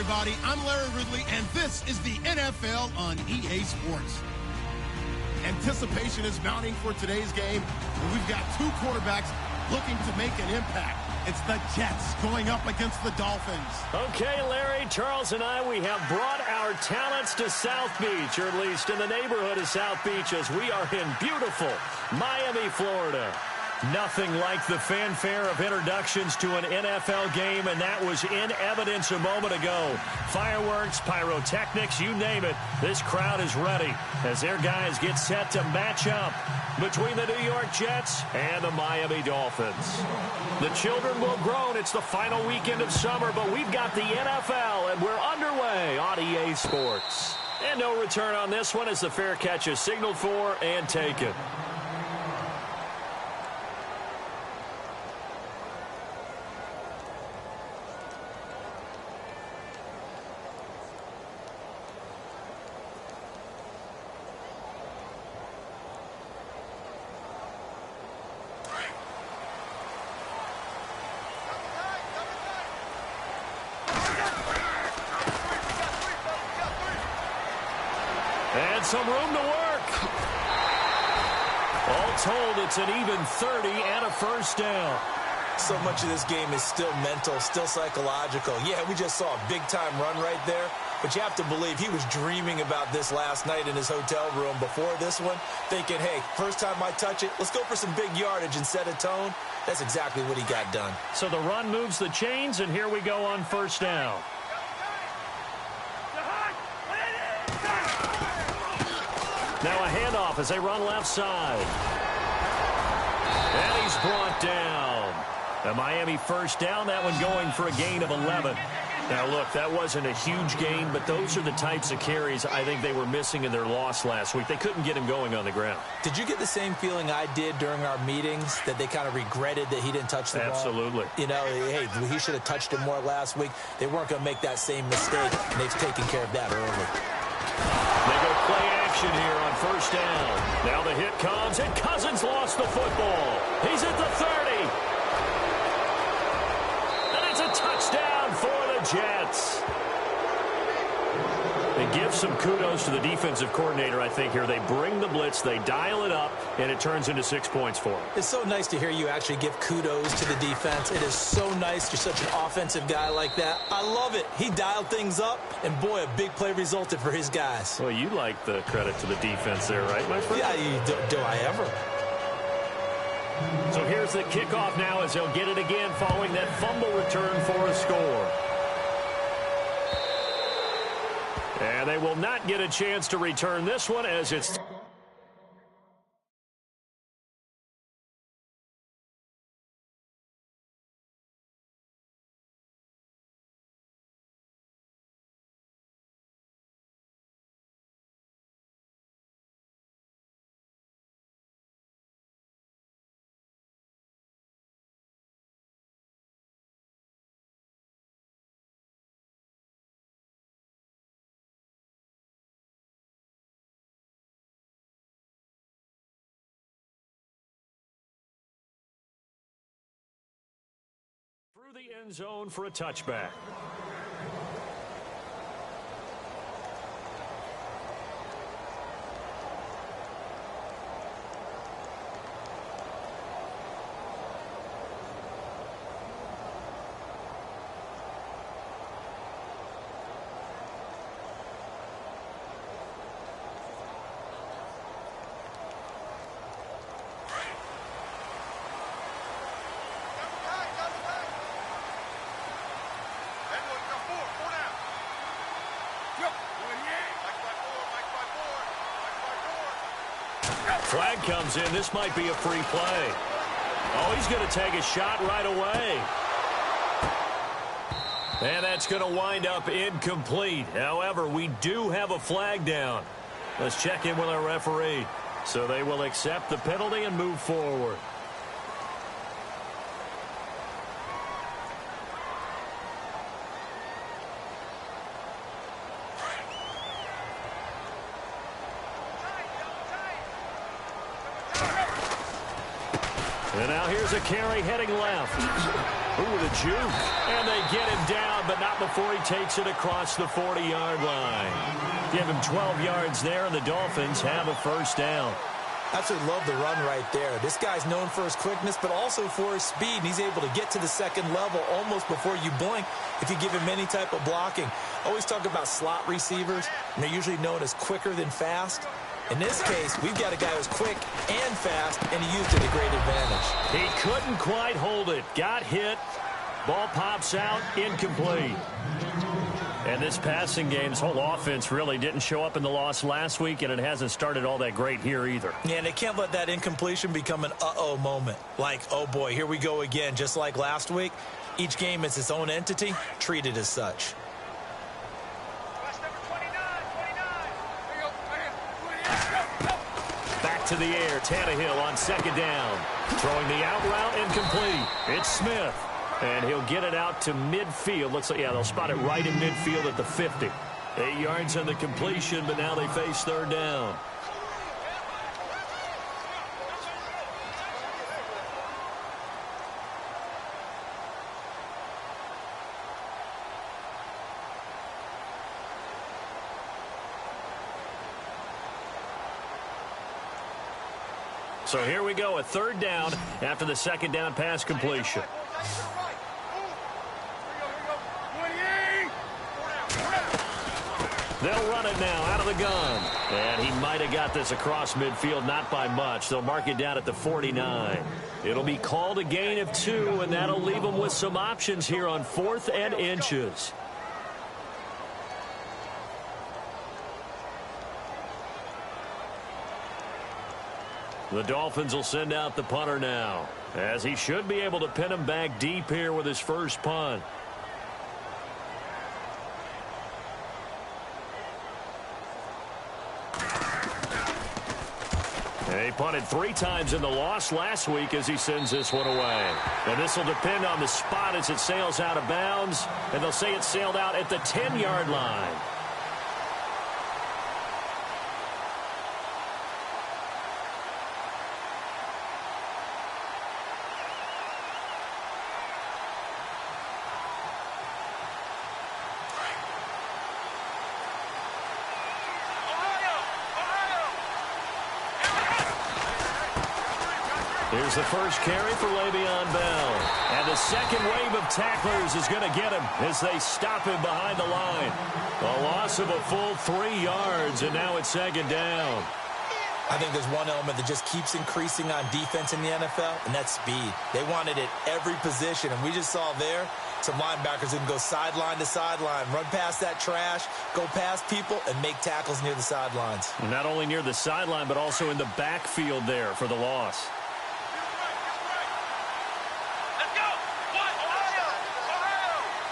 everybody. I'm Larry Ridley, and this is the NFL on EA Sports. Anticipation is mounting for today's game, and we've got two quarterbacks looking to make an impact. It's the Jets going up against the Dolphins. Okay, Larry, Charles and I, we have brought our talents to South Beach, or at least in the neighborhood of South Beach, as we are in beautiful Miami, Florida. Nothing like the fanfare of introductions to an NFL game, and that was in evidence a moment ago. Fireworks, pyrotechnics, you name it. This crowd is ready as their guys get set to match up between the New York Jets and the Miami Dolphins. The children will groan. It's the final weekend of summer, but we've got the NFL, and we're underway on EA Sports. And no return on this one as the fair catch is signaled for and taken. And some room to work. All told, it's an even 30 and a first down. So much of this game is still mental, still psychological. Yeah, we just saw a big-time run right there, but you have to believe he was dreaming about this last night in his hotel room before this one, thinking, hey, first time I touch it, let's go for some big yardage and set a tone. That's exactly what he got done. So the run moves the chains, and here we go on first down. Now a handoff as they run left side. And he's brought down. The Miami first down, that one going for a gain of 11. Now, look, that wasn't a huge gain, but those are the types of carries I think they were missing in their loss last week. They couldn't get him going on the ground. Did you get the same feeling I did during our meetings, that they kind of regretted that he didn't touch the ball? Absolutely. You know, hey, he should have touched it more last week. They weren't going to make that same mistake, and they've taken care of that early. They go play action here on first down. Now the hit comes, and Cousins lost the football. He's at the 30. And it's a touchdown for the Jets. They give some kudos to the defensive coordinator, I think, here. They bring the blitz, they dial it up, and it turns into 6 points for them. It's so nice to hear you actually give kudos to the defense. It is so nice. You're such an offensive guy like that. I love it. He dialed things up, and boy, a big play resulted for his guys. Well, you like the credit to the defense there, right, my friend? Yeah, do I ever? So here's the kickoff now as they'll get it again following that fumble return for a score. And they will not get a chance to return this one as it's... through the end zone for a touchback. Flag comes in. This might be a free play. Oh, he's going to take a shot right away. And that's going to wind up incomplete. However, we do have a flag down. Let's check in with our referee. So they will accept the penalty and move forward. And now here's a carry heading left. Ooh, the juke. And they get him down, but not before he takes it across the 40-yard line. Give him 12 yards there, and the Dolphins have a first down. Absolutely love the run right there. This guy's known for his quickness, but also for his speed. And he's able to get to the second level almost before you blink if you give him any type of blocking. Always talk about slot receivers, and they're usually known as quicker than fast. In this case, we've got a guy who's quick and fast, and he used it to great advantage. He couldn't quite hold it. Got hit. Ball pops out. Incomplete. And this passing game, this whole offense really didn't show up in the loss last week, and it hasn't started all that great here either. Yeah, and they can't let that incompletion become an uh-oh moment. Like, oh boy, here we go again, just like last week. Each game is its own entity, treated as such. Back to the air, Tannehill on second down. Throwing the out route, incomplete. It's Smith. And he'll get it out to midfield. Looks like, yeah, they'll spot it right in midfield at the 50. 8 yards on the completion, but now they face third down. So here we go, a third down after the second down pass completion. They'll run it now out of the gun. And he might have got this across midfield, not by much. They'll mark it down at the 49. It'll be called a gain of 2, and that'll leave them with some options here on 4th and inches. The Dolphins will send out the punter now, as he should be able to pin him back deep here with his first punt. And he punted 3 times in the loss last week as he sends this one away. And this will depend on the spot as it sails out of bounds, and they'll say it sailed out at the 10-yard line. Here's the first carry for Le'Veon Bell. And the second wave of tacklers is going to get him as they stop him behind the line. A loss of a full 3 yards, and now it's second down. I think there's one element that just keeps increasing on defense in the NFL, and that's speed. They want it at every position, and we just saw there some linebackers who can go sideline to sideline, run past that trash, go past people, and make tackles near the sidelines. Not only near the sideline, but also in the backfield there for the loss.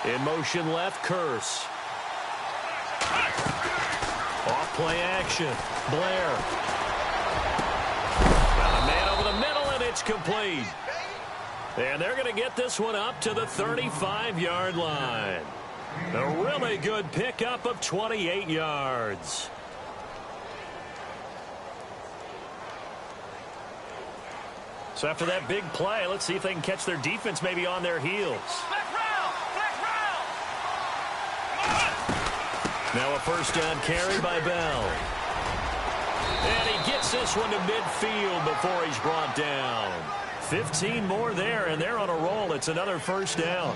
In motion left, Curse. Off play action. Blair. Got a man over the middle, and it's complete. And they're going to get this one up to the 35-yard line. A really good pickup of 28 yards. So after that big play, let's see if they can catch their defense maybe on their heels. Now a first down carry by Bell. And he gets this one to midfield before he's brought down. 15 more there, and they're on a roll. It's another first down.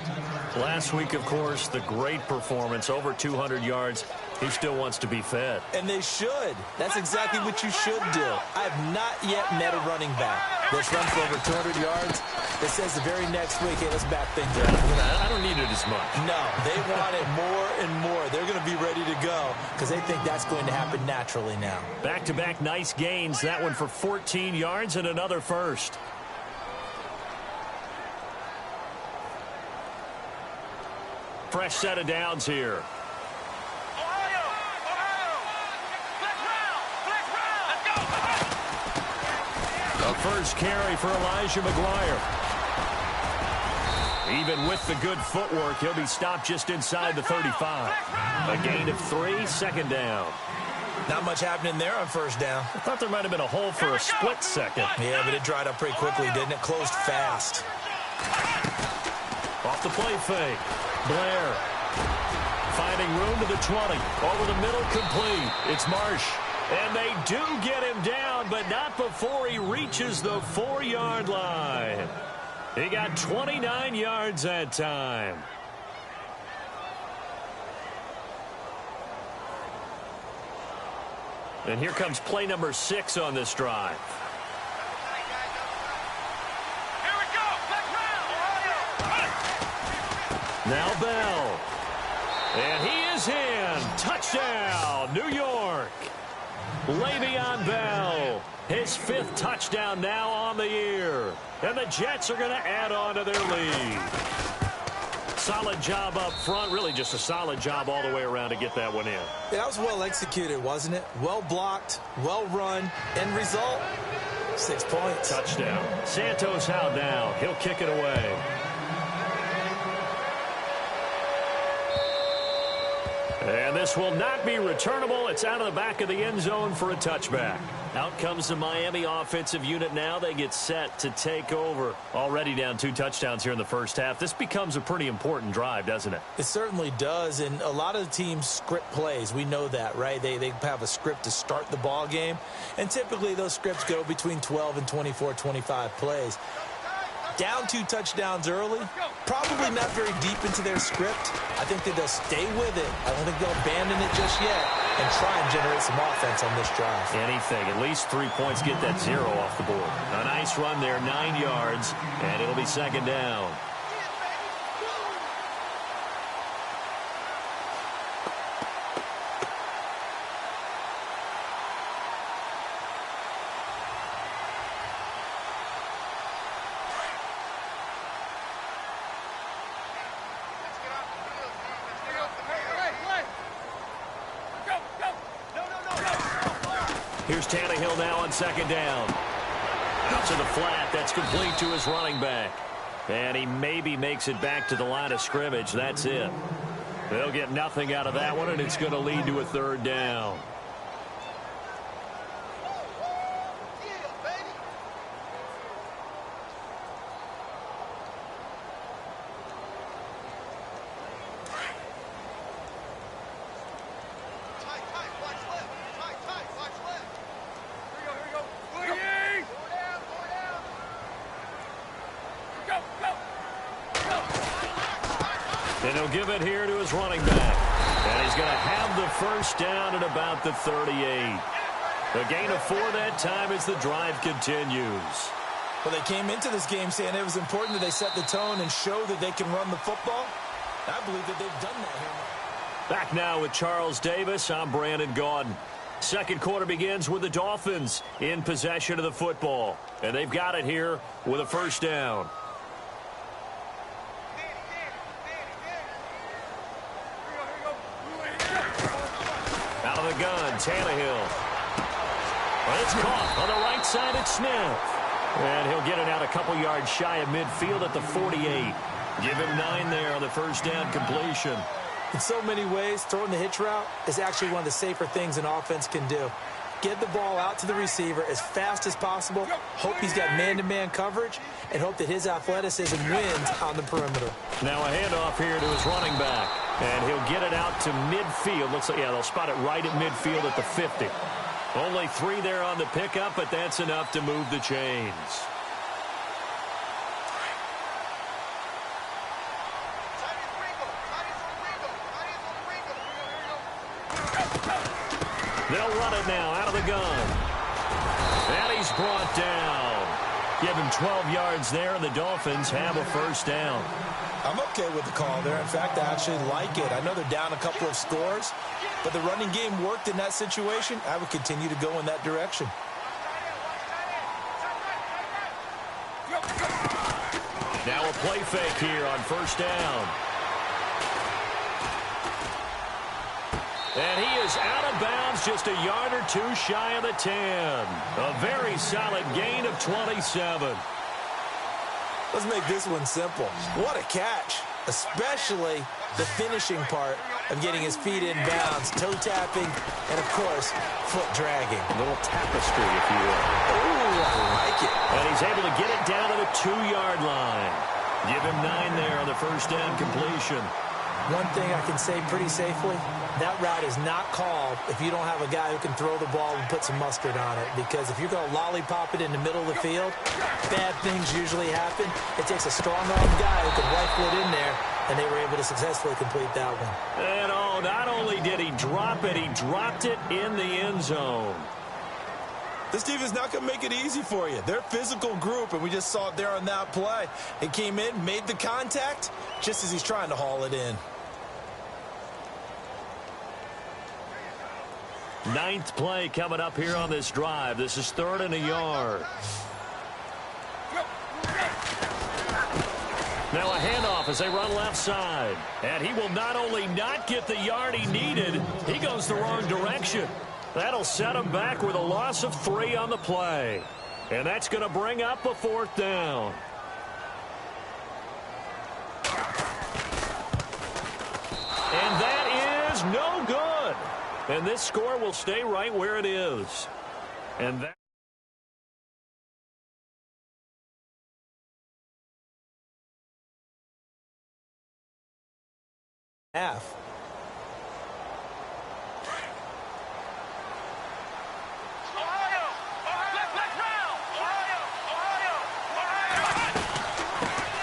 Last week, of course, the great performance, over 200 yards. He still wants to be fed. And they should. That's exactly what you should do. I have not yet met a running back that's run for over 200 yards that says the very next week, hey, let's back things up. I don't need it as much. No, they want it more and more. They're going to be ready to go because they think that's going to happen naturally now. Back-to-back nice gains. That one for 14 yards and another first. Fresh set of downs here. The first carry for Elijah McGuire. Even with the good footwork, he'll be stopped just inside the 35. A gain of 3, second down. Not much happening there on first down. I thought there might have been a hole for a split second. Yeah, but it dried up pretty quickly, didn't it? Closed fast. Off the play fake. Blair finding room to the 20. Over the middle, complete. It's Marsh. And they do get him down, but not before he reaches the 4-yard line. He got 29 yards that time. And here comes play number 6 on this drive. Here we go. Now Bell. And he is in. Touchdown, New York. Le'Veon Bell, his 5th touchdown now on the year. And the Jets are going to add on to their lead. Solid job up front. Really just a solid job all the way around to get that one in. Yeah, that was well executed, wasn't it? Well blocked, well run. End result, 6 points. Touchdown. Santos out now. He'll kick it away. And this will not be returnable. It's out of the back of the end zone for a touchback. Out comes the Miami offensive unit now. They get set to take over. Already down 2 touchdowns here in the first half. This becomes a pretty important drive, doesn't it? It certainly does, and a lot of the teams script plays. We know that, right? They have a script to start the ball game, and typically those scripts go between 12 and 24, 25 plays. Down 2 touchdowns early, probably not very deep into their script. I think that they'll stay with it. I don't think they'll abandon it just yet and try and generate some offense on this drive. Anything. At least 3 points, get that 0 off the board. A nice run there, 9 yards, and it'll be 2nd down. Here's Tannehill now on 2nd down. Out to the flat. That's complete to his running back. And he maybe makes it back to the line of scrimmage. That's it. They'll get nothing out of that one, and it's going to lead to a 3rd down. And he'll give it here to his running back. And he's going to have the 1st down at about the 38. A gain of 4 that time as the drive continues. Well, they came into this game saying it was important that they set the tone and show that they can run the football. I believe that they've done that here. Back now with Charles Davis. I'm Brandon Gaudin. 2nd quarter begins with the Dolphins in possession of the football. And they've got it here with a 1st down. Out of the gun, Tannehill. Well, it's caught on the right side at Smith. And he'll get it out a couple yards shy of midfield at the 48. Give him 9 there on the 1st down completion. In so many ways, throwing the hitch route is actually one of the safer things an offense can do. Get the ball out to the receiver as fast as possible, hope he's got man-to-man coverage, and hope that his athleticism wins on the perimeter. Now a handoff here to his running back, and he'll get it out to midfield. Looks like, yeah, they'll spot it right at midfield at the 50. Only 3 there on the pickup, but that's enough to move the chains. They'll run it now out of the gun. And he's brought down. Give him 12 yards there, and the Dolphins have a 1st down. I'm okay with the call there. In fact, I actually like it. I know they're down a couple of scores, but the running game worked in that situation. I would continue to go in that direction. Now a play fake here on 1st down. And he is out of bounds, just a yard or 2 shy of the 10. A very solid gain of 27. Let's make this one simple. What a catch, especially the finishing part of getting his feet in bounds, toe tapping, and, of course, foot dragging. A little tapestry, if you will. Ooh, I like it. And he's able to get it down to the 2-yard line. Give him 9 there on the first down completion. One thing I can say pretty safely, that route is not called if you don't have a guy who can throw the ball and put some mustard on it. Because if you're going to lollipop it in the middle of the field, bad things usually happen. It takes a strong-armed guy who can rifle it in there, and they were able to successfully complete that one. And not only did he drop it, he dropped it in the end zone. This team is not going to make it easy for you. They're a physical group, and we just saw it there on that play. It came in, made the contact, just as he's trying to haul it in. 9th play coming up here on this drive. This is 3rd and a yard. Now a handoff as they run left side. And he will not only not get the yard he needed, he goes the wrong direction. That'll set him back with a loss of 3 on the play. And that's going to bring up a 4th down. And that is no good. And this score will stay right where it is. And that... half.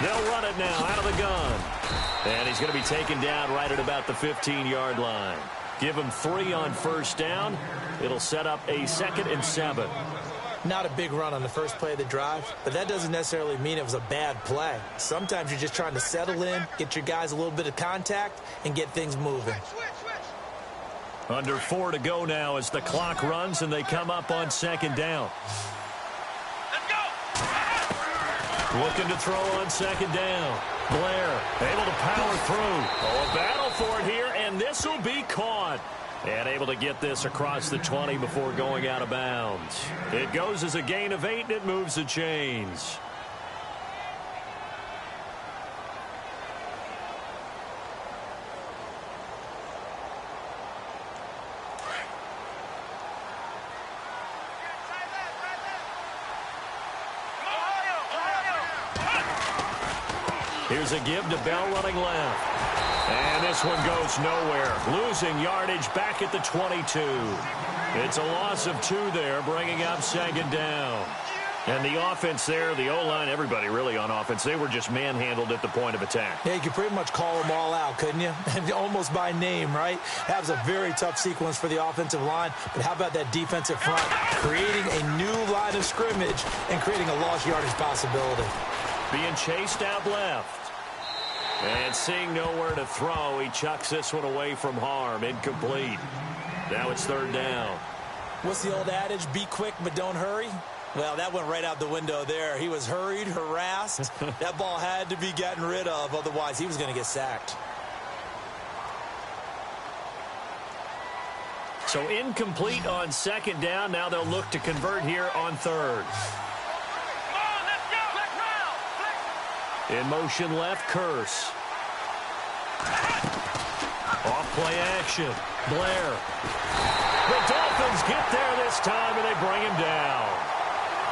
They'll run it now out of the gun. And he's going to be taken down right at about the 15-yard line. Give him 3 on first down. It'll set up a 2nd and 7. Not a big run on the first play of the drive, but that doesn't necessarily mean it was a bad play. Sometimes you're just trying to settle in, get your guys a little bit of contact, and get things moving. Under 4 to go now as the clock runs and they come up on 2nd down. Let's go! Looking to throw on 2nd down. Blair able to power through. Oh, a battle for it here, and this will be caught. And able to get this across the 20 before going out of bounds. It goes as a gain of 8, and it moves the chains. Here's a give to Bell running left. And this one goes nowhere. Losing yardage back at the 22. It's a loss of 2 there, bringing up 2nd down. And the offense there, the O-line, everybody really on offense, they were just manhandled at the point of attack. Yeah, you could pretty much call them all out, couldn't you? Almost by name, right? That was a very tough sequence for the offensive line. But how about that defensive front? Creating a new line of scrimmage and creating a lost yardage possibility. Being chased out left. And seeing nowhere to throw, he chucks this one away from harm. Incomplete. Now it's 3rd down. What's the old adage? Be quick, but don't hurry? Well, that went right out the window there. He was hurried, harassed. That ball had to be gotten rid of. Otherwise, he was going to get sacked. So incomplete on 2nd down. Now they'll look to convert here on 3rd. In motion left, Curse. Off play action. Blair. The Dolphins get there this time, and they bring him down.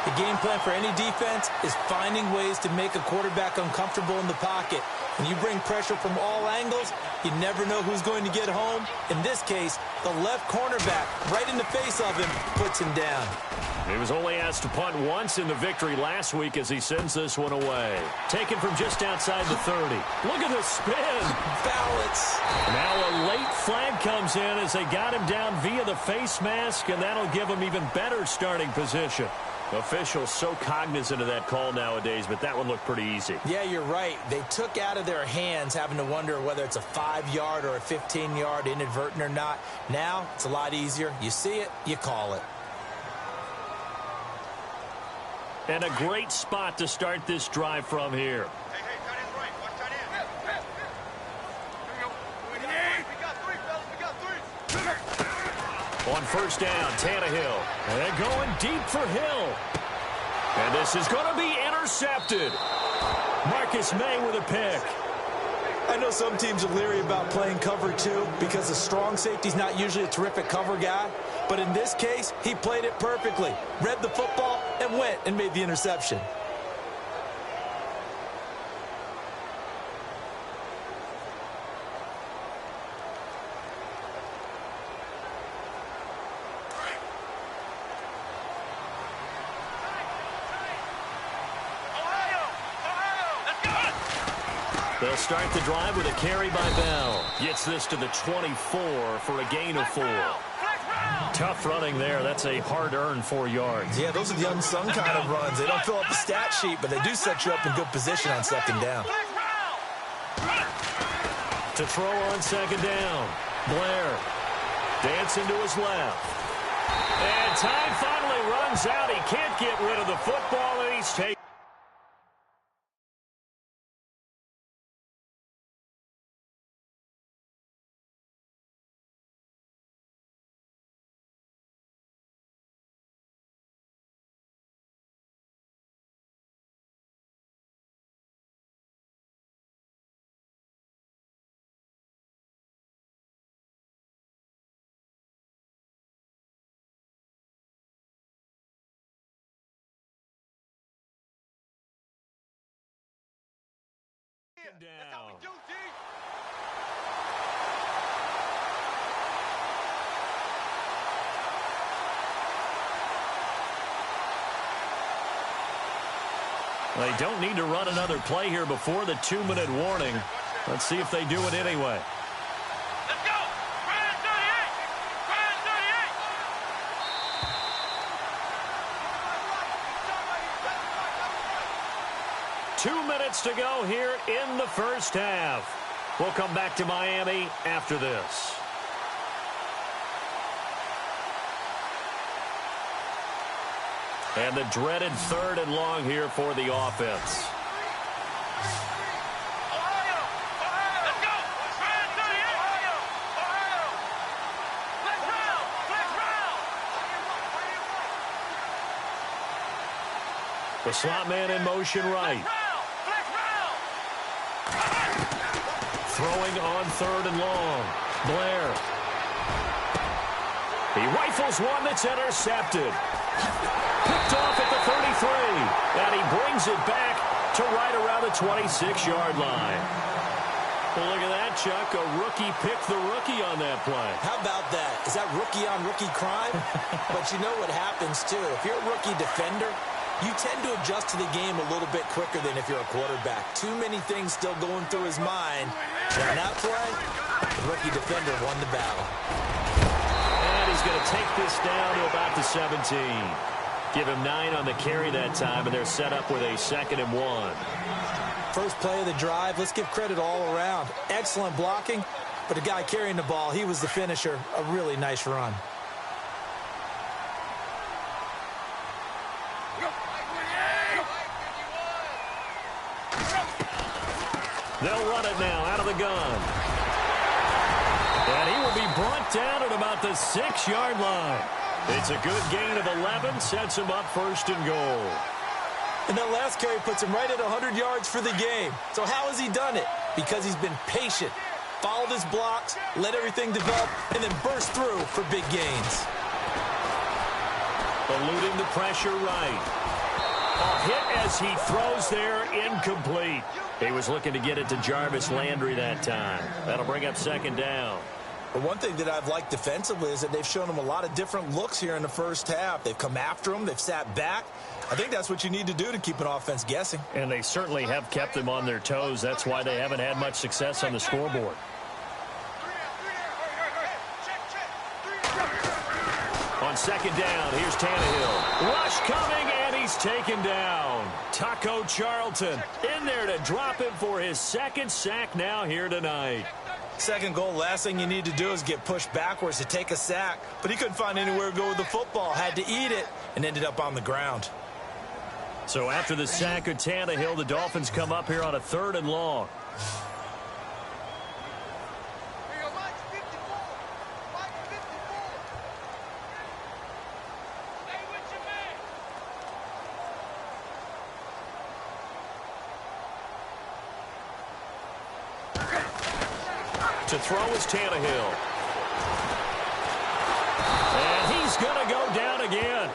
The game plan for any defense is finding ways to make a quarterback uncomfortable in the pocket. When you bring pressure from all angles, you never know who's going to get home. In this case, the left cornerback, right in the face of him, puts him down. He was only asked to punt once in the victory last week as he sends this one away. Taken from just outside the 30. Look at the spin. Balance. Now a late flag comes in as they got him down via the face mask, and that'll give him even better starting position. Officials so cognizant of that call nowadays, but that one looked pretty easy. Yeah, you're right. They took out of their hands having to wonder whether it's a 5-yard or a 15-yard inadvertent or not. Now, it's a lot easier. You see it, you call it. And a great spot to start this drive from here. Hey, tight end's right. Watch tight end. We got 3, fellas. We got 3. On first down, Tannehill. And they're going deep for Hill. And this is going to be intercepted. Marcus May with a pick. I know some teams are leery about playing cover 2 because the strong safety's not usually a terrific cover guy. But in this case, he played it perfectly. Read the football and went and made the interception. They'll start the drive with a carry by Bell. Gets this to the 24 for a gain of 4. Tough running there. That's a hard-earned 4 yards. Yeah, those are the unsung kind of runs. They don't fill up the stat sheet, but they do set you up in good position on second down. To throw on second down. Blair dancing to his left. And time finally runs out. He can't get rid of the football, and he's taken. That's how we do, D. They don't need to run another play here before the 2-minute warning. Let's see if they do it anyway. Let's go. Ryan 38. Ryan 38. 2 minutes to go here in the first half. We'll come back to Miami after this. And the dreaded 3rd and long here for the offense. Ohio. Let's go. Ryan 38. Ohio. Flex round. Flex round. The slot man in motion right. Throwing on 3rd and long. Blair. He rifles one that's intercepted. Picked off at the 33. And he brings it back to right around the 26-yard line. Well, look at that, Chuck. A rookie picked the rookie on that play. How about that? Is that rookie-on-rookie crime? But you know what happens, too. If you're a rookie defender, you tend to adjust to the game a little bit quicker than if you're a quarterback. Too many things still going through his mind. And on that play, the rookie defender won the battle. And he's going to take this down to about the 17. Give him 9 on the carry that time, and they're set up with a 2nd and 1. First play of the drive, let's give credit all around. Excellent blocking, but the guy carrying the ball, he was the finisher. A really nice run. They'll run it now out of the gun. And he will be brought down at about the 6-yard line. It's a good gain of 11, sets him up 1st and goal. And that last carry puts him right at 100 yards for the game. So how has he done it? Because he's been patient, followed his blocks, let everything develop, and then burst through for big gains. Eluding the pressure right. A hit as he throws there, incomplete. He was looking to get it to Jarvis Landry that time. That'll bring up 2nd down. But one thing that I've liked defensively is that they've shown him a lot of different looks here in the first half. They've come after him. They've sat back. I think that's what you need to do to keep an offense guessing. And they certainly have kept them on their toes. That's why they haven't had much success on the scoreboard. On 2nd down, here's Tannehill. Rush coming, and he's taken down. Taco Charlton in there to drop him for his 2nd sack now here tonight. 2nd goal, last thing you need to do is get pushed backwards to take a sack. But he couldn't find anywhere to go with the football. Had to eat it and ended up on the ground. So after the sack of Tannehill, the Dolphins come up here on a 3rd and long. To throw is Tannehill. And he's going to go down again.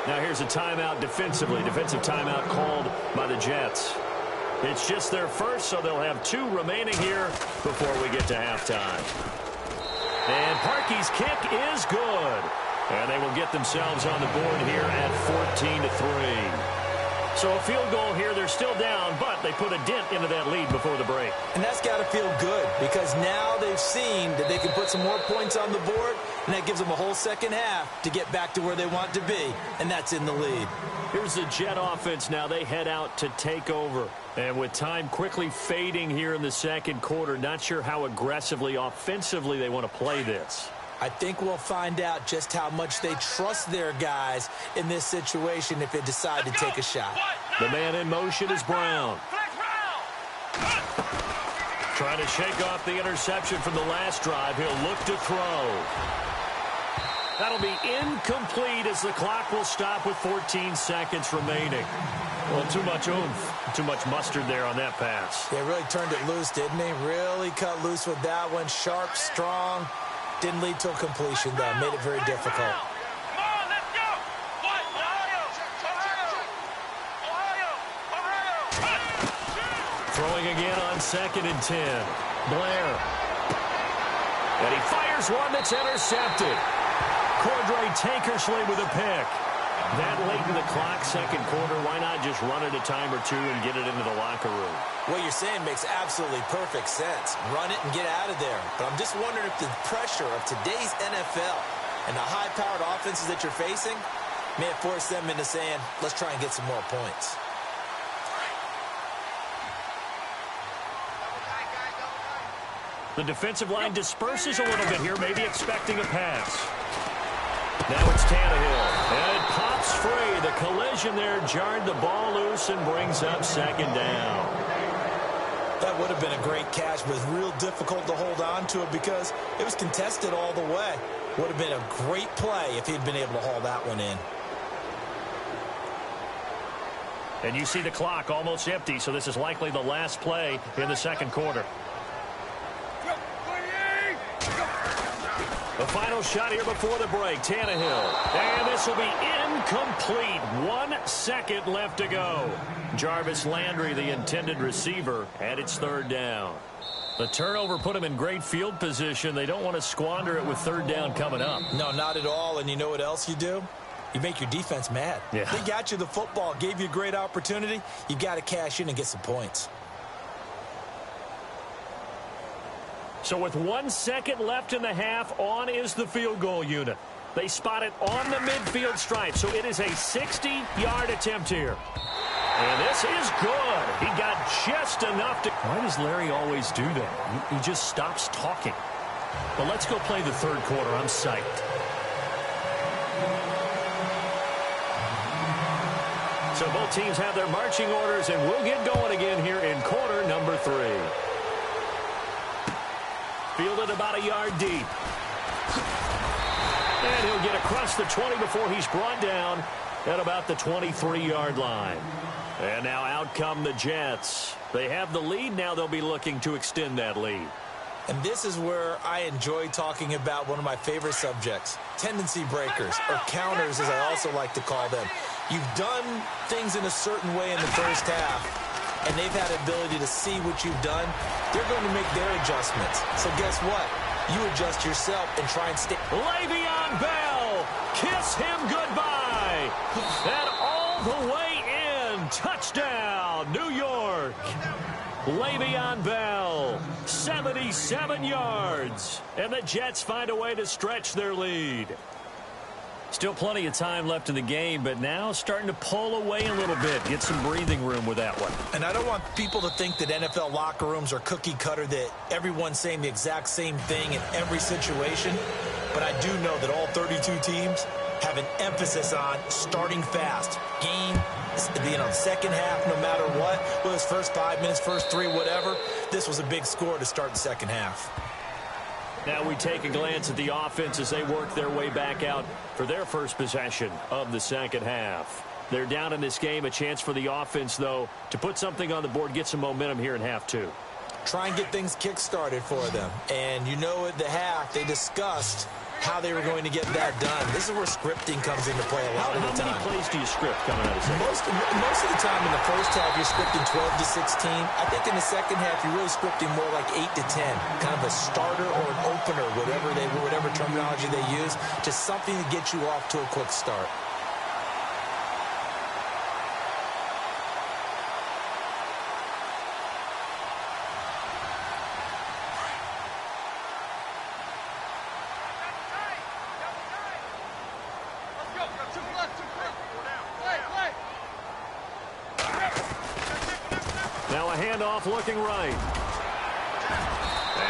Now here's a timeout defensively. Defensive timeout called by the Jets. It's just their first, so they'll have 2 remaining here before we get to halftime. And Parkey's kick is good. And they will get themselves on the board here at 14-3. So a field goal here, they're still down, but they put a dent into that lead before the break. And that's got to feel good because now they've seen that they can put some more points on the board, and that gives them a whole second half to get back to where they want to be, and that's in the lead. Here's the Jet offense now. They head out to take over. And with time quickly fading here in the second quarter, not sure how aggressively, offensively they want to play this. I think we'll find out just how much they trust their guys in this situation if they decide to take a shot. The man in motion is Brown. Trying to shake off the interception from the last drive. He'll look to throw. That'll be incomplete as the clock will stop with 14 seconds remaining. Well, too much oomph, too much mustard there on that pass. They really turned it loose, didn't they? Really cut loose with that one. Sharp, strong. Didn't lead to a completion, though. Made it very difficult. Throwing again on 2nd and 10. Blair. And he fires one that's intercepted. Cordray Tankersley with a pick. That late in the clock, second quarter, why not just run it a time or two and get it into the locker room? What you're saying makes absolutely perfect sense. Run it and get out of there. But I'm just wondering if the pressure of today's NFL and the high-powered offenses that you're facing may have forced them into saying, let's try and get some more points. The defensive line disperses a little bit here, maybe expecting a pass. Now it's Tannehill, and it pops free. The collision there jarred the ball loose and brings up 2nd down. That would have been a great catch, but it's real difficult to hold on to it because it was contested all the way. Would have been a great play if he'd been able to haul that one in. And you see the clock almost empty, so this is likely the last play in the second quarter. The final shot here before the break, Tannehill. And this will be incomplete. 1 second left to go. Jarvis Landry, the intended receiver, and it's 3rd down. The turnover put him in great field position. They don't want to squander it with 3rd down coming up. No, not at all. And you know what else you do? You make your defense mad. Yeah. They got you the football, gave you a great opportunity. You got to cash in and get some points. So with 1 second left in the half, on is the field goal unit. They spot it on the midfield stripe, so it is a 60-yard attempt here. And this is good. He got just enough to... Why does Larry always do that? He just stops talking. But let's go play the third quarter. I'm psyched. So both teams have their marching orders, and we'll get going again here in quarter number 3. Fielded about a yard deep. And he'll get across the 20 before he's brought down at about the 23-yard line. And now out come the Jets. They have the lead. Now they'll be looking to extend that lead. And this is where I enjoy talking about one of my favorite subjects, tendency breakers, or counters as I also like to call them. You've done things in a certain way in the first half, and they've had the ability to see what you've done. They're going to make their adjustments. So guess what? You adjust yourself and try and stay. Le'Veon Bell, kiss him goodbye. And all the way in, touchdown, New York. Le'Veon Bell, 77 yards. And the Jets find a way to stretch their lead. Still plenty of time left in the game, but now starting to pull away a little bit. Get some breathing room with that one. And I don't want people to think that NFL locker rooms are cookie cutter, that everyone's saying the exact same thing in every situation. But I do know that all 32 teams have an emphasis on starting fast. Game, second half, no matter what. Whether it's first 5 minutes, first 3, whatever. This was a big score to start the second half. Now we take a glance at the offense as they work their way back out for their first possession of the second half. They're down in this game. A chance for the offense, though, to put something on the board, get some momentum here in half 2. Try and get things kick-started for them. And you know at the half, they discussed how they were going to get that done. This is where scripting comes into play a lot of the time. How many plays do you script coming out of second? Most of the time in the first half, you're scripting 12 to 16. I think in the second half, you're really scripting more like 8 to 10. Kind of a starter or an opener, whatever terminology they use. Just something to get you off to a quick start. Now a handoff looking right.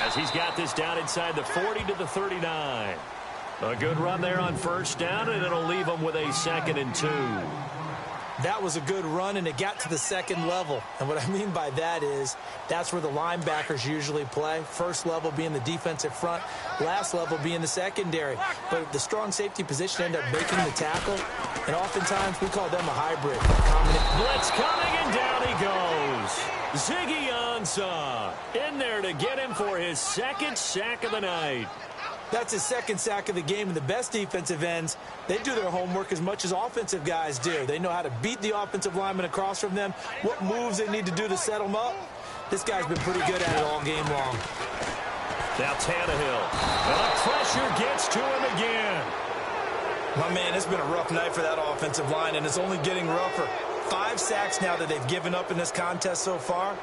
As he's got this down inside the 40 to the 39. A good run there on first down, and it'll leave them with a 2nd and 2. That was a good run, and it got to the second level. And what I mean by that is that's where the linebackers usually play. First level being the defensive front, last level being the secondary. But the strong safety position ended up making the tackle, and oftentimes we call them a hybrid. Blitz coming, and down he goes. Ziggy Ansah in there to get him for his 2nd sack of the night. That's his 2nd sack of the game, and the best defensive ends, they do their homework as much as offensive guys do. They know how to beat the offensive lineman across from them, what moves they need to do to set them up. This guy's been pretty good at it all game long. Now Tannehill. And the pressure gets to him again. My man, it's been a rough night for that offensive line, and it's only getting rougher. 5 sacks now that they've given up in this contest so far.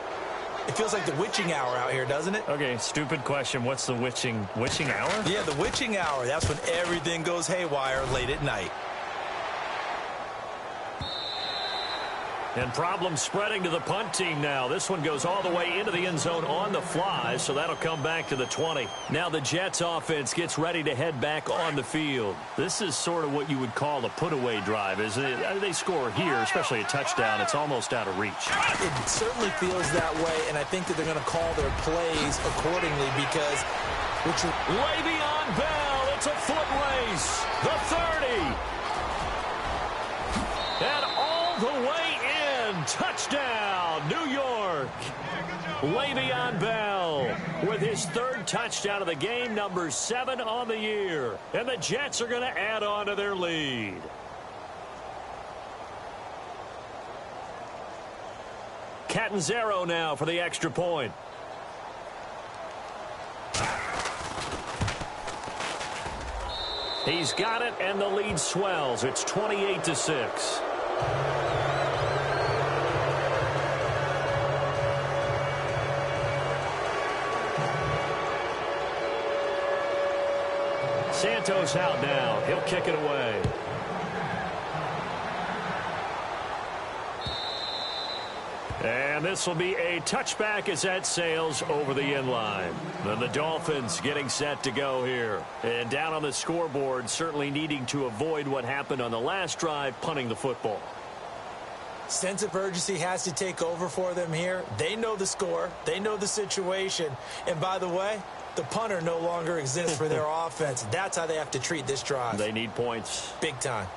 It feels like the witching hour out here, doesn't it? Okay, stupid question. What's the witching hour? Yeah, the witching hour. That's when everything goes haywire late at night. And problems spreading to the punt team now. This one goes all the way into the end zone on the fly, so that'll come back to the 20. Now the Jets offense gets ready to head back on the field. This is sort of what you would call a put-away drive, isn't it? They score here, especially a touchdown. It's almost out of reach. It certainly feels that way, and I think that they're going to call their plays accordingly because... Le'Veon Bell, it's a foot race. The 30. And all the way in. Touchdown, New York. Le'Veon Bell with his 3rd touchdown of the game, number 7 on the year. And the Jets are going to add on to their lead. Catanzaro now for the extra point. He's got it, and the lead swells. It's 28-6. Santos out now. He'll kick it away. And this will be a touchback as that sails over the end line. And the Dolphins getting set to go here. And down on the scoreboard, certainly needing to avoid what happened on the last drive, punting the football. Sense of urgency has to take over for them here. They know the score. They know the situation. And by the way, the punter no longer exists for their offense. That's how they have to treat this drive. They need points. Big time.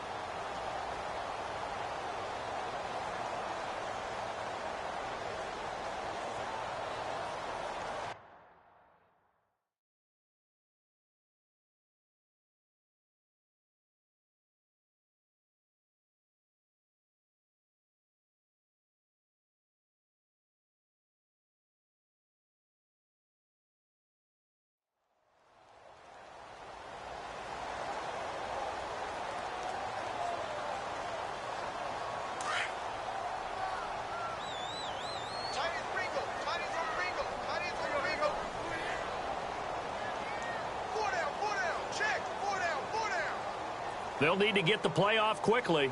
They'll need to get the play off quickly.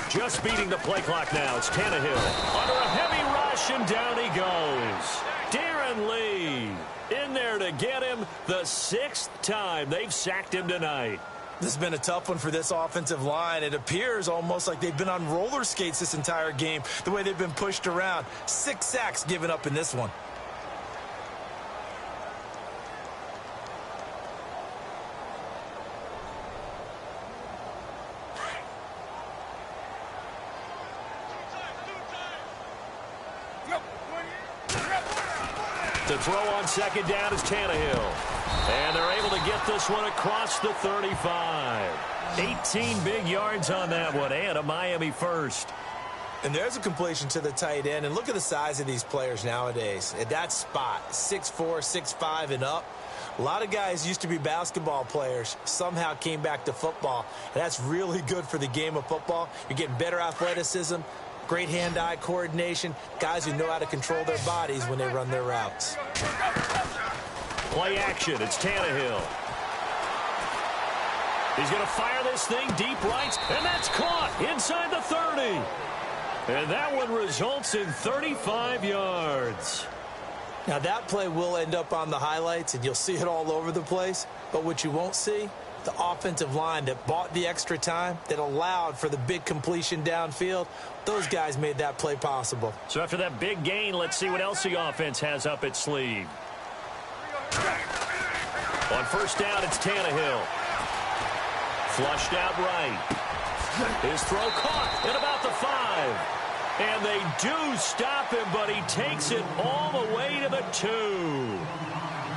Just beating the play clock now. It's Tannehill. Under a heavy rush, and down he goes. Darren Lee in there to get him the 6th time they've sacked him tonight. This has been a tough one for this offensive line. It appears almost like they've been on roller skates this entire game, the way they've been pushed around. 6 sacks given up in this one. The throw on 2nd down is Tannehill. And they're able to get this one across the 35. 18 big yards on that one, and a Miami first. And there's a completion to the tight end. And look at the size of these players nowadays. At that spot, 6'4", 6'5", and up. A lot of guys used to be basketball players, somehow came back to football. And that's really good for the game of football. You're getting better athleticism, great hand-eye coordination, guys who know how to control their bodies when they run their routes. Play action, it's Tannehill. He's going to fire this thing deep right, and that's caught inside the 30. And that one results in 35 yards. Now, that play will end up on the highlights, and you'll see it all over the place. But what you won't see, the offensive line that bought the extra time, that allowed for the big completion downfield, those guys made that play possible. So after that big gain, let's see what else the offense has up its sleeve. On first down, it's Tannehill. Flushed out right. His throw caught at about the 5. And they do stop him, but he takes it all the way to the 2.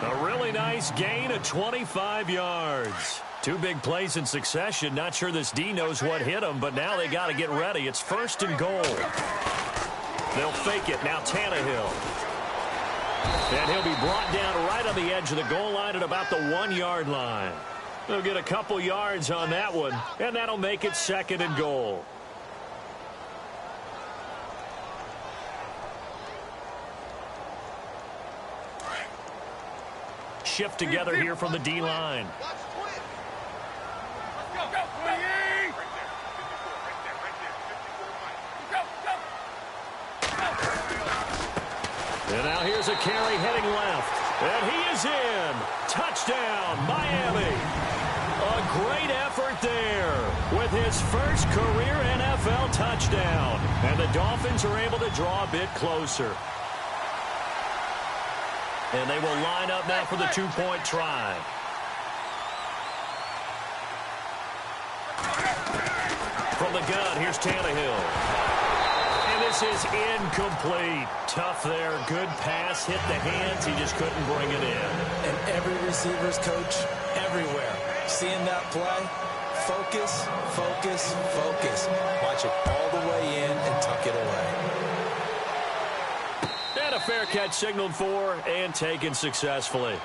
A really nice gain of 25 yards. 2 big plays in succession. Not sure this D knows what hit him, but now they got to get ready. It's first and goal. They'll fake it. Now Tannehill. And he'll be brought down right on the edge of the goal line at about the 1-yard line. They'll get a couple yards on that one, and that'll make it second and goal. Shift together here from the D-line. And now here's a carry heading left. And he is in. Touchdown, Miami. A great effort there with his first career NFL touchdown. And the Dolphins are able to draw a bit closer. And they will line up now for the 2-point try. From the gun, here's Tannehill. And this is incomplete. Tough there. Good pass. Hit the hands. He just couldn't bring it in. And every receiver's coach everywhere. Seeing that play, focus, focus, focus. Watch it all the way in and tuck it away. And a fair catch signaled for and taken successfully.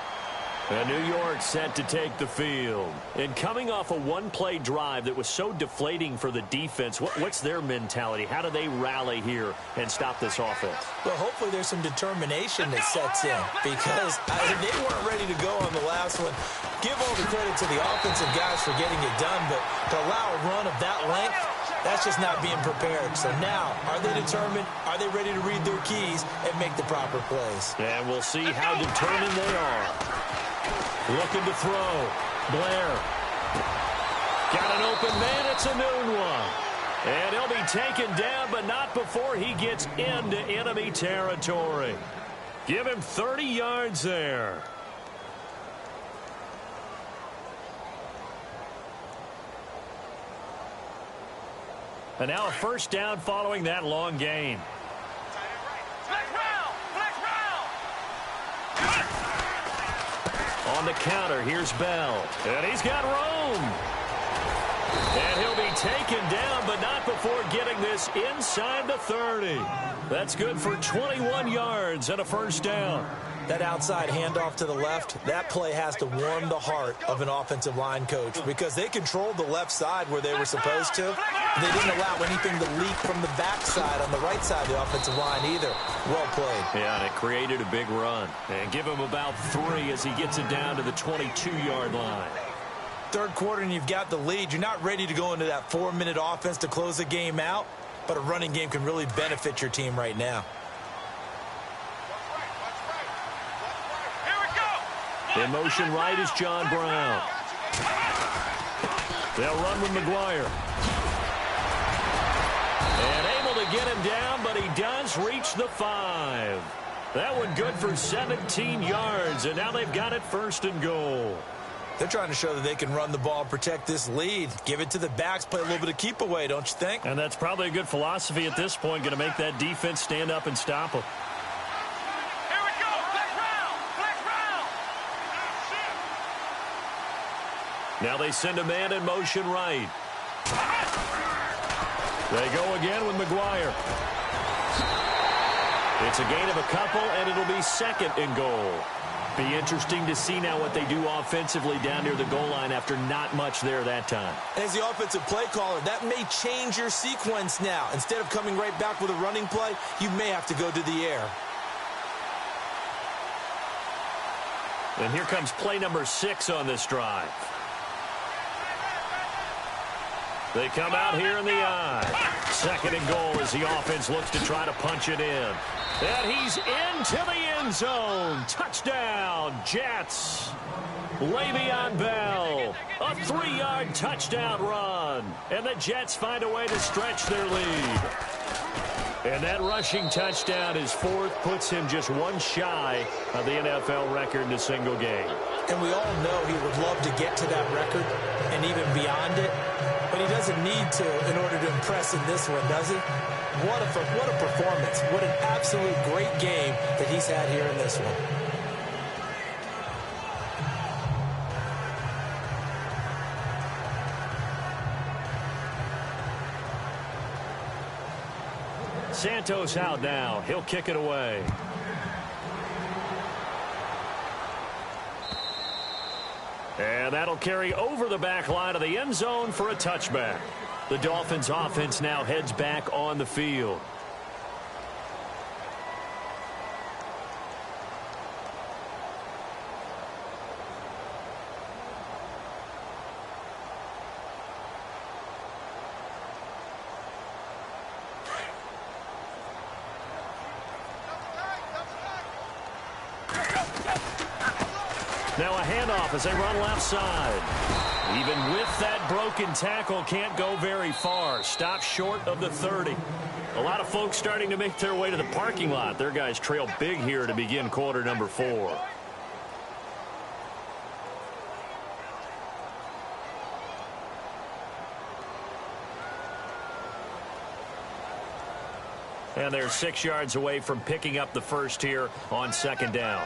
And New York set to take the field. And coming off a one-play drive that was so deflating for the defense, what's their mentality? How do they rally here and stop this offense? Well, hopefully there's some determination that sets in because they weren't ready to go on the last one. Give all the credit to the offensive guys for getting it done, but to allow a run of that length, that's just not being prepared. So now, are they determined? Are they ready to read their keys and make the proper plays? And we'll see how determined they are. Looking to throw. Blair. Got an open man. It's a noon one. And he'll be taken down, but not before he gets into enemy territory. Give him 30 yards there. And now a first down following that long gain. On the counter, here's Bell. And he's got room. And he'll be taken down, but not before getting this inside the 30. That's good for 21 yards and a first down. That outside handoff to the left, that play has to warm the heart of an offensive line coach because they controlled the left side where they were supposed to. They didn't allow anything to leak from the backside on the right side of the offensive line either. Well played. Yeah, and it created a big run. And give him about 3 as he gets it down to the 22-yard line. Third quarter and you've got the lead. You're not ready to go into that 4-minute offense to close the game out, but a running game can really benefit your team right now. In motion right is John Brown. They'll run with McGuire. And able to get him down, but he does reach the 5. That one good for 17 yards, and now they've got it first and goal. They're trying to show that they can run the ball, protect this lead. Give it to the backs, play a little bit of keep away, don't you think? And that's probably a good philosophy at this point, going to make that defense stand up and stop them. Now they send a man in motion right. They go again with McGuire. It's a gain of a couple, and it'll be second and goal. Be interesting to see now what they do offensively down near the goal line after not much there that time. As the offensive play caller, that may change your sequence now. Instead of coming right back with a running play, you may have to go to the air. And here comes play number 6 on this drive. They come out here in the eye. Second and goal as the offense looks to try to punch it in. And he's into the end zone. Touchdown, Jets. Le'Veon Bell, a 3-yard touchdown run. And the Jets find a way to stretch their lead. And that rushing touchdown, his fourth, puts him just one shy of the NFL record in a single game. And we all know he would love to get to that record and even beyond it. But he doesn't need to in order to impress in this one, does he? What a performance. What an absolute great game that he's had here in this one. Santos out now. He'll kick it away. And that'll carry over the back line of the end zone for a touchback. The Dolphins offense now heads back on the field. Now a handoff as they run left side. Even with that broken tackle, can't go very far. Stop short of the 30. A lot of folks starting to make their way to the parking lot. Their guys trail big here to begin quarter number 4. And they're 6 yards away from picking up the first here on second down.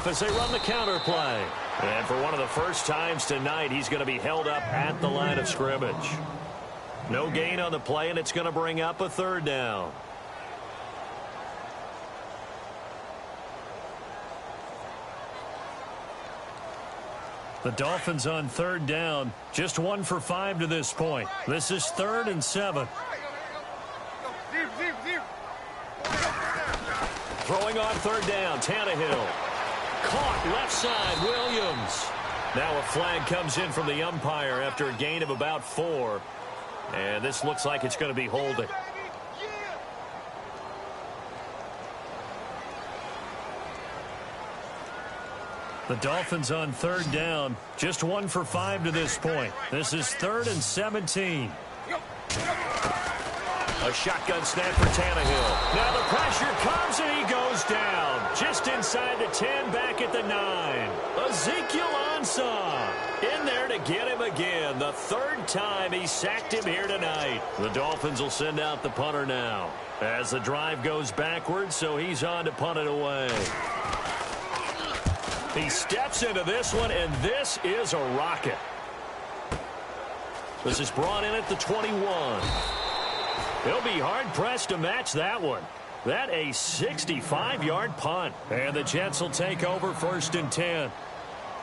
As they run the counter play. And for one of the first times tonight, he's going to be held up at the line of scrimmage. No gain on the play, and it's going to bring up a third down. The Dolphins on third down, just 1 for 5 to this point. This is 3rd and 7. Throwing on third down, Tannehill. Caught left side, Williams. Now a flag comes in from the umpire after a gain of about 4. And this looks like it's going to be holding. The Dolphins on third down, just 1 for 5 to this point. This is 3rd and 17. A shotgun snap for Tannehill. Now the pressure comes and he goes down. Just inside the 10, back at the 9. Ezekiel Ansah in there to get him again. The 3rd time he sacked him here tonight. The Dolphins will send out the punter now. As the drive goes backwards, so he's on to punt it away. He steps into this one, and this is a rocket. This is brought in at the 21. He'll be hard-pressed to match that one. That a 65-yard punt. And the Jets will take over 1st and 10.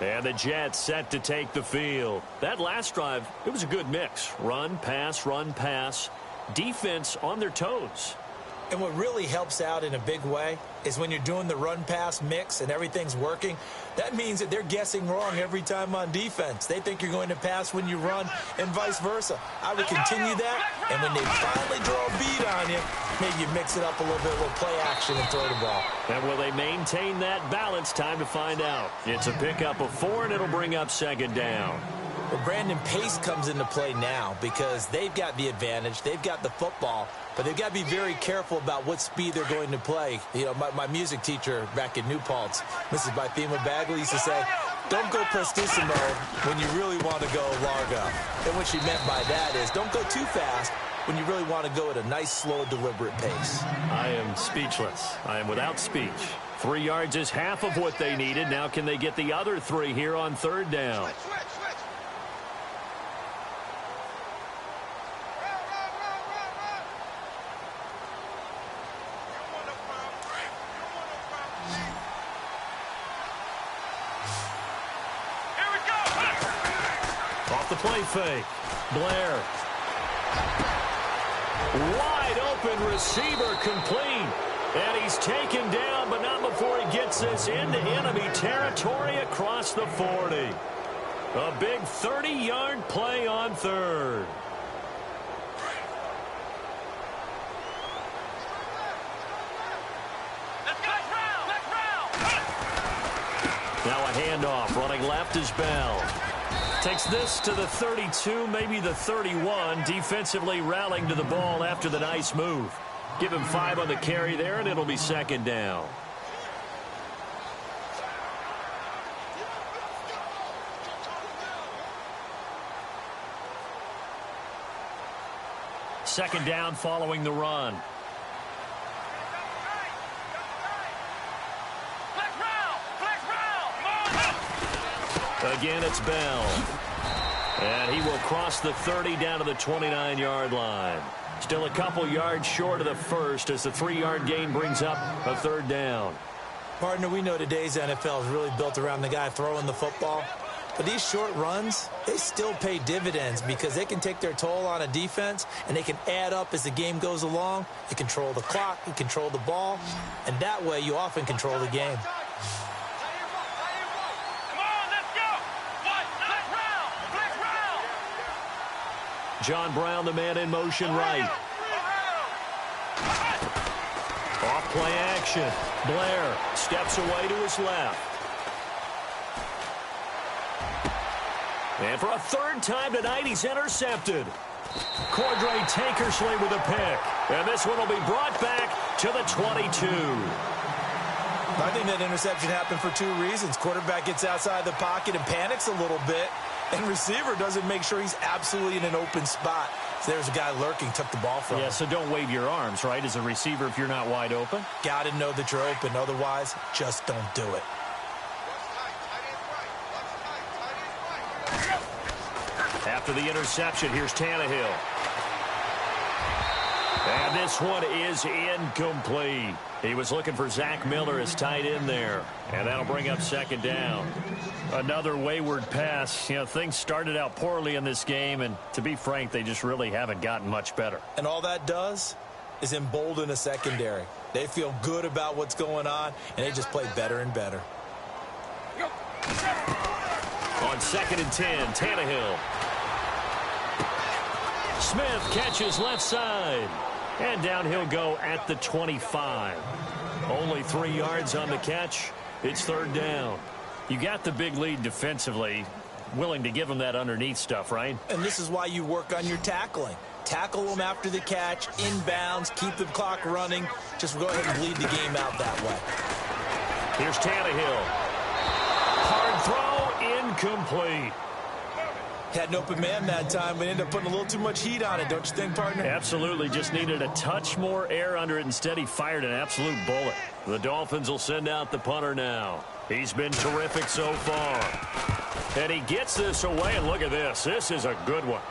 And the Jets set to take the field. That last drive, it was a good mix. Run, pass, defense on their toes. And what really helps out in a big way is when you're doing the run-pass mix and everything's working, that means that they're guessing wrong every time on defense. They think you're going to pass when you run and vice versa. I would continue that, and when they finally draw a beat on you, maybe you mix it up a little bit, a little play action and throw the ball. And will they maintain that balance? Time to find out. It's a pickup of 4, and it'll bring up 2nd down. Well, Brandon, pace comes into play now because they've got the advantage. They've got the football, but they've got to be very careful about what speed they're going to play. You know, my music teacher back in New Paltz, Mrs. Bythema Bagley, used to say, don't go prestissimo when you really want to go largo. And what she meant by that is don't go too fast when you really want to go at a nice, slow, deliberate pace. I am speechless. I am without speech. 3 yards is half of what they needed. Now can they get the other 3 here on 3rd down? Off the play fake. Blair. Wide open receiver complete. And he's taken down, but not before he gets this into enemy territory across the 40. A big 30-yard play on third. Now a handoff. Running left is Bell. Takes this to the 32, maybe the 31. Defensively rallying to the ball after the nice move. Give him 5 on the carry there, and it'll be second down. Second down following the run. Again, it's Bell. And he will cross the 30 down to the 29-yard line. Still a couple yards short of the first as the 3-yard gain brings up a third down. Partner, we know today's NFL is really built around the guy throwing the football. But these short runs, they still pay dividends because they can take their toll on a defense and they can add up as the game goes along. You control the clock, you control the ball, and that way you often control the game. John Brown, the man in motion right. Off play action. Blair steps away to his left. And for a third time tonight, he's intercepted. Cordray Tankersley with a pick. And this one will be brought back to the 22. I think that interception happened for 2 reasons. Quarterback gets outside the pocket and panics a little bit. And receiver doesn't make sure he's absolutely in an open spot. So there's a guy lurking, took the ball from him. Yeah, so don't wave your arms, right, as a receiver if you're not wide open. Got to know that you're open. Otherwise, just don't do it. After the interception, here's Tannehill. And this one is incomplete. He was looking for Zach Miller as tight end there. And that'll bring up second down. Another wayward pass. You know, things started out poorly in this game, and to be frank, they just really haven't gotten much better. And all that does is embolden a secondary. They feel good about what's going on, and they just play better and better. On 2nd and 10, Tannehill. Smith catches left side. And down he'll go at the 25. Only 3 yards on the catch. It's third down. You got the big lead defensively. Willing to give them that underneath stuff, right? And this is why you work on your tackling. Tackle them after the catch, inbounds, keep the clock running. Just go ahead and bleed the game out that way. Here's Tannehill. Hard throw, incomplete. Had an open man that time, but ended up putting a little too much heat on it, don't you think, partner? Absolutely. Just needed a touch more air under it. Instead, he fired an absolute bullet. The Dolphins will send out the punter now. He's been terrific so far. And he gets this away, and look at this. This is a good one.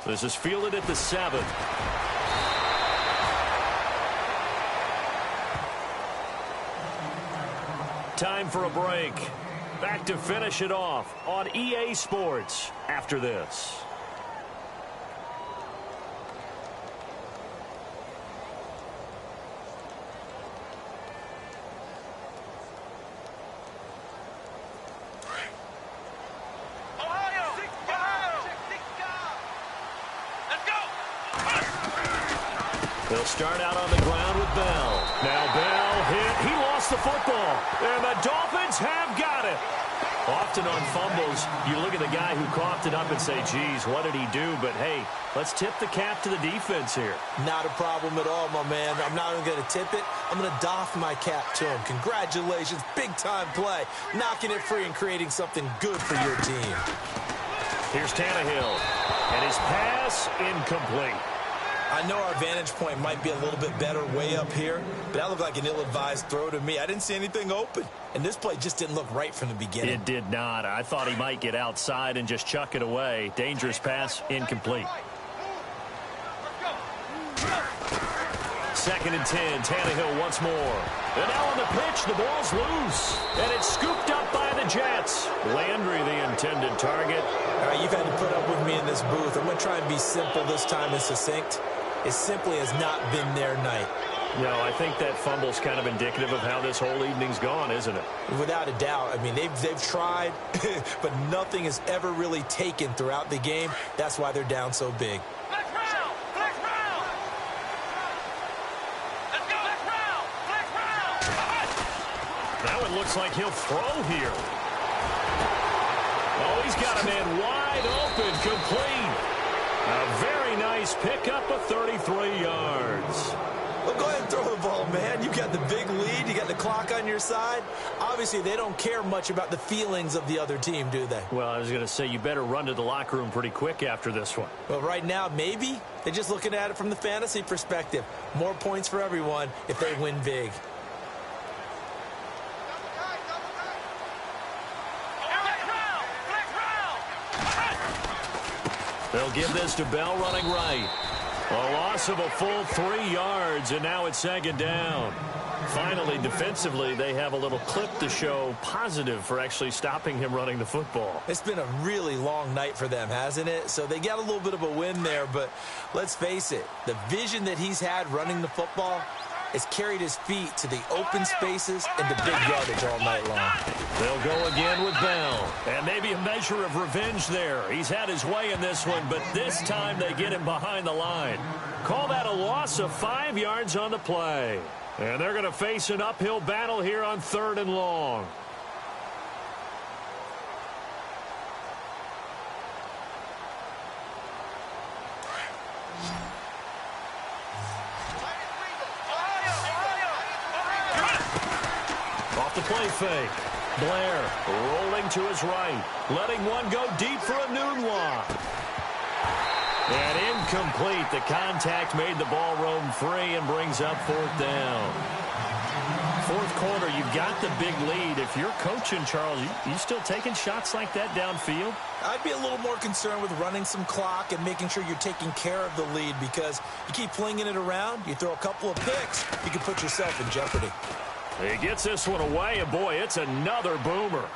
This is fielded at the 7. Time for a break. Back to finish it off on EA Sports after this. They'll start out on the ground with Bell. Now Bell hit. He lost the football. And the Dolphins have got it. Often on fumbles, you look at the guy who coughed it up and say, geez, what did he do? But, hey, let's tip the cap to the defense here. Not a problem at all, my man. I'm not even going to tip it. I'm going to doff my cap to him. Congratulations. Big-time play. Knocking it free and creating something good for your team. Here's Tannehill. And his pass incomplete. I know our vantage point might be a little bit better way up here, but that looked like an ill-advised throw to me. I didn't see anything open, and this play just didn't look right from the beginning. It did not. I thought he might get outside and just chuck it away. Dangerous pass, incomplete. 2nd and 10, Tannehill once more. And now on the pitch, the ball's loose. And it's scooped up by the Jets. Landry, the intended target. All right, you've had to put up with me in this booth. I'm going to try and be simple this time and succinct. it simply has not been their night. No, I think that fumble's kind of indicative of how this whole evening's gone, isn't it? Without a doubt. I mean, they've tried, but nothing has ever really taken throughout the game. That's why they're down so big. Flex round! Flex round! Let's go! Flex round! Flex round! Now it looks like he'll throw here. Oh, he's got a man wide open, complete. A very nice pickup of 33 yards. Well, go ahead and throw the ball, man. You got the big lead. You got the clock on your side. Obviously, they don't care much about the feelings of the other team, do they? Well, I was going to say, you better run to the locker room pretty quick after this one. Well, right now, maybe. They're just looking at it from the fantasy perspective. More points for everyone if they win big. They'll give this to Bell running right. A loss of a full 3 yards, and now it's second down. Finally, defensively, they have a little clip to show positive for actually stopping him running the football. It's been a really long night for them, hasn't it? So they got a little bit of a win there, but let's face it, the vision that he's had running the football has carried his feet to the open spaces and the big yardage all night long. They'll go again with Bell. And maybe a measure of revenge there. He's had his way in this one, but this time they get him behind the line. Call that a loss of 5 yards on the play. And they're going to face an uphill battle here on 3rd and long. Off the play fake. Blair rolling to his right. Letting one go deep for a Nunwa. And incomplete. The contact made the ball roam free and brings up 4th down. 4th quarter, you've got the big lead. If you're coaching, Charles, you still taking shots like that downfield? I'd be a little more concerned with running some clock and making sure you're taking care of the lead, because you keep flinging it around, you throw a couple of picks, you can put yourself in jeopardy. He gets this one away, and boy, it's another boomer.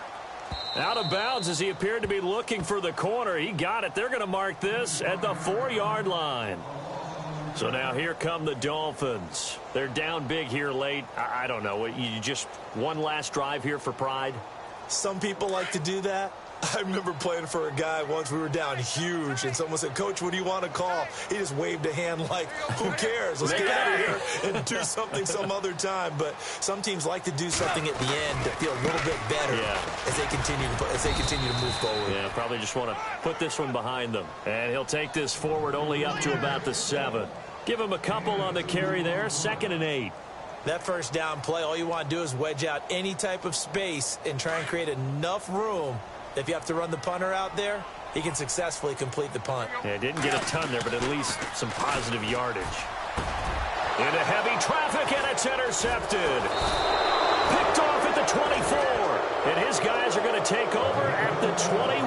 Out of bounds as he appeared to be looking for the corner. He got it. They're going to mark this at the 4-yard line. So now here come the Dolphins. They're down big here late. I don't know. You just one last drive here for pride? Some people like to do that. I remember playing for a guy once. We were down huge, and someone said, "Coach, what do you want to call?" He just waved a hand like, who cares? Let's get out of here and do something some other time. But some teams like to do something at the end to feel a little bit better as they continue to move forward. Yeah, probably just want to put this one behind them. And he'll take this forward only up to about the 7. Give him a couple on the carry there. 2nd and 8. That first down play, all you want to do is wedge out any type of space and try and create enough room. If you have to run the punter out there, he can successfully complete the punt. Yeah, didn't get a ton there, but at least some positive yardage. Into heavy traffic, and it's intercepted. Picked off at the 24. And his guys are going to take over at the 21.